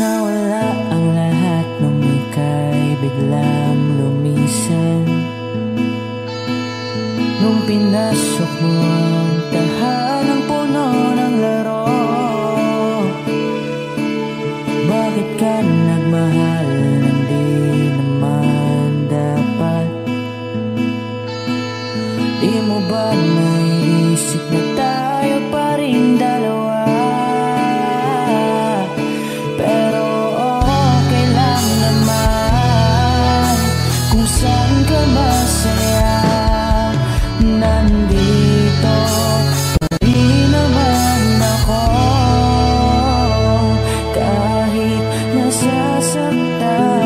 Nawala ang lahat nung ika'y biglang lumisan. Nung pinasok mo ang tahanang puno ng laro, bakit ka nagmahal nang di naman dapat? Di mo ba naisip na tayo pa rin dalawa? Pero okay lang naman kung saan ka masaya. Nandito pa rin naman ako, kahit nasasaktan.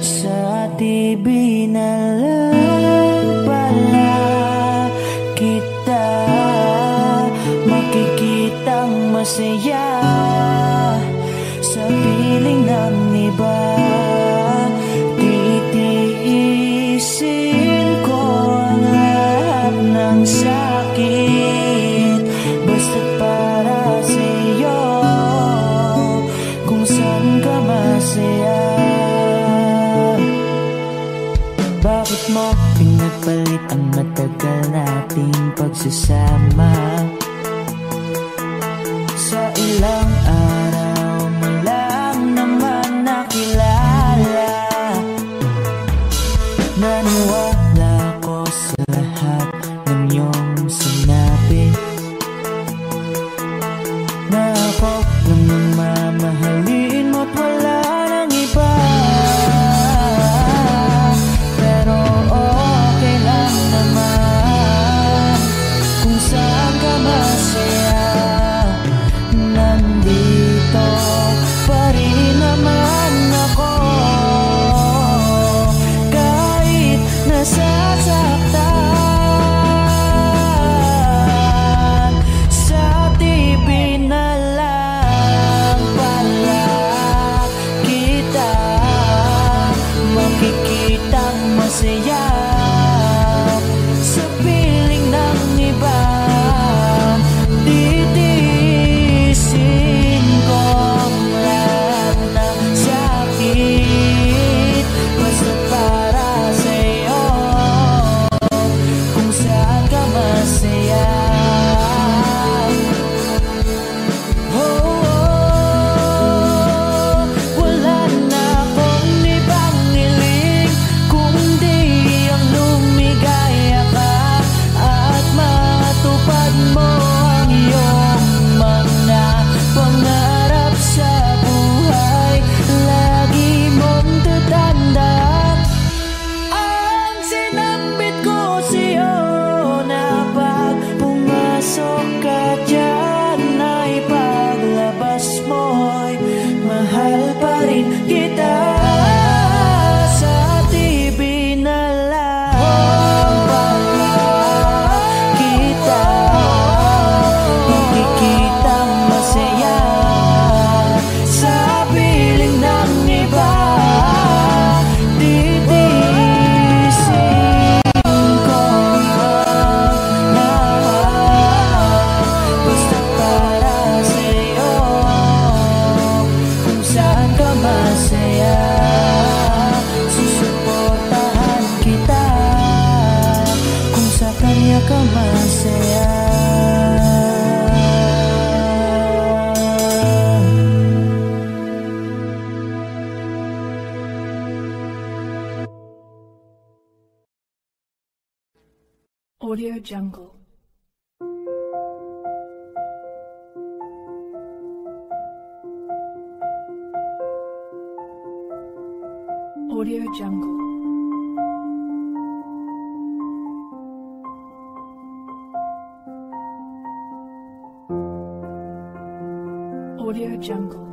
Sa TV na lang pala kita makikitang masaya. Sa piling ng iba, titiisin ko ang lahat ng sakit, basta't para sa'yo, kung saan ka masaya. Bakit mo pinagpalit ang matagal nating pagsasama? Sa ilang araw mo lang naman nakilala. Naniwala ko sa lahat ng iyong sinabi, na ako lang ang mamahalin mo't wala nang iba. Pero okay lang naman kung saan ka masaya. Nandito pa rin naman ako, kahit nasasaktan. Sa TV na lang pala kita makikitang masaya. Sa piling ng iba, titiisin ko ang lahat ng sakit, basta para sa'yo, kung saan ka masaya. Oh, oh, wala na akong ibang hiling kundi ang lumigaya ka at matupad mo ang iyong mga pangarap sa buhay. Lagi mong tatandaan ang sinambit ko sa'yo, na pag pumasok ka dyan ay paglabas mo'y mahal pa rin kita. Sa TV na lang pala kita makikitang masaya. Sa piling ng iba, titiisin ko ang lahat, basta para sa'yo, kung saan ka masaya. Susuportahan kita kung sa kanya ka masaya. Audio Jungle. Audio Jungle. Audio Jungle.